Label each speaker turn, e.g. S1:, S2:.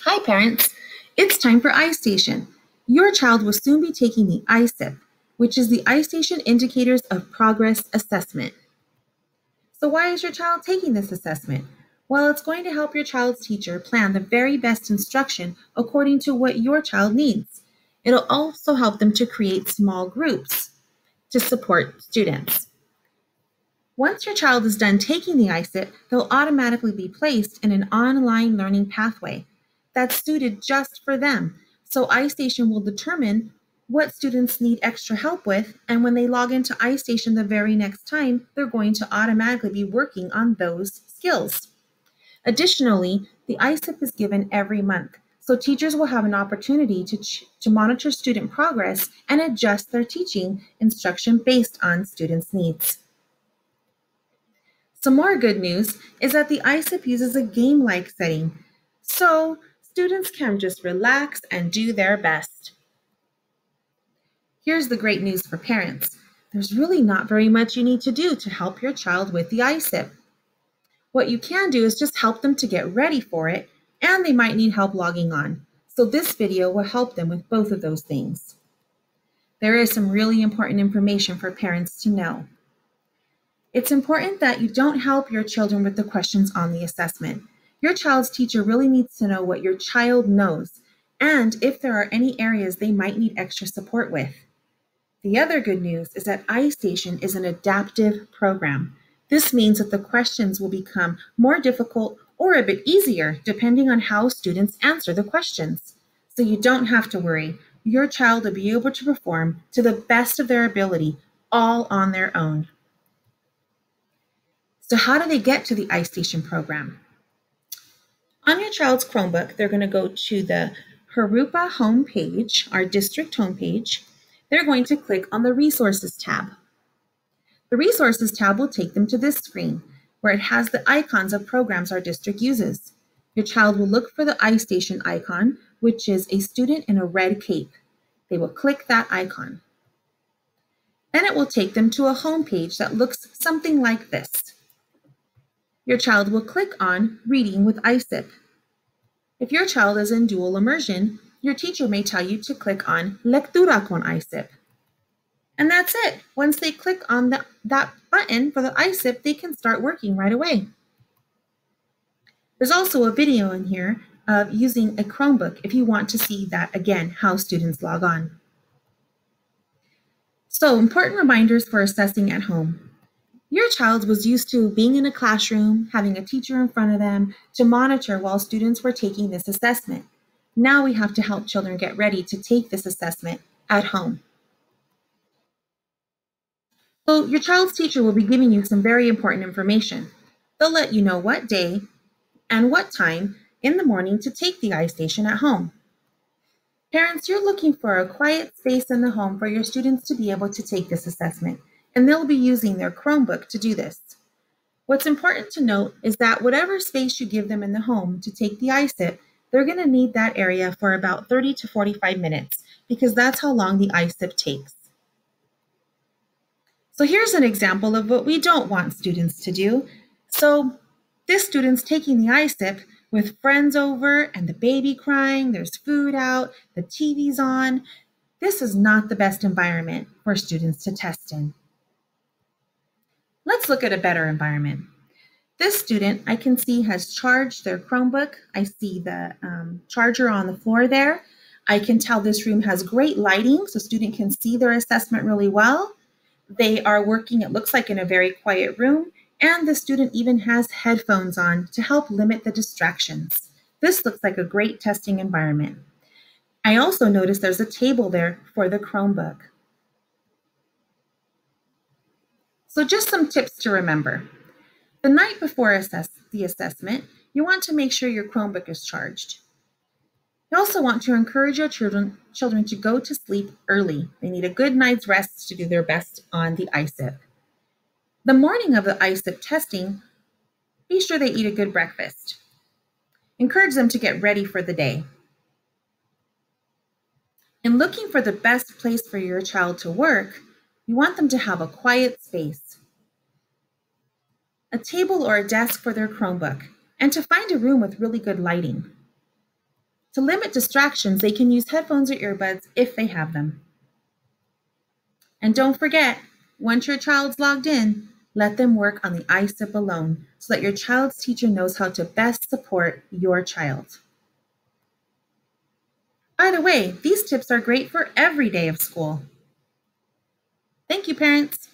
S1: Hi parents, it's time for Istation. Your child will soon be taking the ISIP, which is the Istation Indicators of Progress Assessment. So why is your child taking this assessment? Well, it's going to help your child's teacher plan the very best instruction according to what your child needs. It'll also help them to create small groups to support students. Once your child is done taking the ISIP, they'll automatically be placed in an online learning pathway that's suited just for them. So iStation will determine what students need extra help with, and when they log into iStation the very next time, they're going to automatically be working on those skills. Additionally, the ISIP is given every month, so teachers will have an opportunity to monitor student progress and adjust their teaching instruction based on students' needs. Some more good news is that the ISIP uses a game-like setting, so students can just relax and do their best. Here's the great news for parents. There's really not very much you need to do to help your child with the ISIP. What you can do is just help them to get ready for it, and they might need help logging on. So this video will help them with both of those things. There is some really important information for parents to know. It's important that you don't help your children with the questions on the assessment. Your child's teacher really needs to know what your child knows and if there are any areas they might need extra support with. The other good news is that iStation is an adaptive program. This means that the questions will become more difficult or a bit easier depending on how students answer the questions. So you don't have to worry. Your child will be able to perform to the best of their ability, all on their own. So how do they get to the iStation program? On your child's Chromebook, they're going to go to the Harupa homepage, our district homepage. They're going to click on the Resources tab. The Resources tab will take them to this screen, where it has the icons of programs our district uses. Your child will look for the iStation icon, which is a student in a red cape. They will click that icon. Then it will take them to a homepage that looks something like this. Your child will click on Reading with ISIP. If your child is in dual immersion, your teacher may tell you to click on Lectura con ISIP. And that's it. Once they click on that button for the ISIP, they can start working right away. There's also a video in here of using a Chromebook if you want to see that again, how students log on. So, important reminders for assessing at home. Your child was used to being in a classroom, having a teacher in front of them to monitor while students were taking this assessment. Now we have to help children get ready to take this assessment at home. So your child's teacher will be giving you some very important information. They'll let you know what day and what time in the morning to take the iStation at home. Parents, you're looking for a quiet space in the home for your students to be able to take this assessment, and they'll be using their Chromebook to do this. What's important to note is that whatever space you give them in the home to take the ISIP, they're going to need that area for about 30 to 45 minutes because that's how long the ISIP takes. So here's an example of what we don't want students to do. So this student's taking the ISIP with friends over and the baby crying, there's food out, the TV's on. This is not the best environment for students to test in. Let's look at a better environment. This student I can see has charged their Chromebook. I see the charger on the floor there. I can tell this room has great lighting so student can see their assessment really well. They are working, it looks like, in a very quiet room, and the student even has headphones on to help limit the distractions. This looks like a great testing environment. I also noticed there's a table there for the Chromebook. So just some tips to remember. The night before the assessment, you want to make sure your Chromebook is charged. You also want to encourage your children to go to sleep early. They need a good night's rest to do their best on the ISIP. The morning of the ISIP testing, be sure they eat a good breakfast. Encourage them to get ready for the day. In looking for the best place for your child to work, you want them to have a quiet space, a table or a desk for their Chromebook, and to find a room with really good lighting. To limit distractions, they can use headphones or earbuds if they have them. And don't forget, once your child's logged in, let them work on the iSip alone so that your child's teacher knows how to best support your child. By the way, these tips are great for every day of school. Thank you, parents.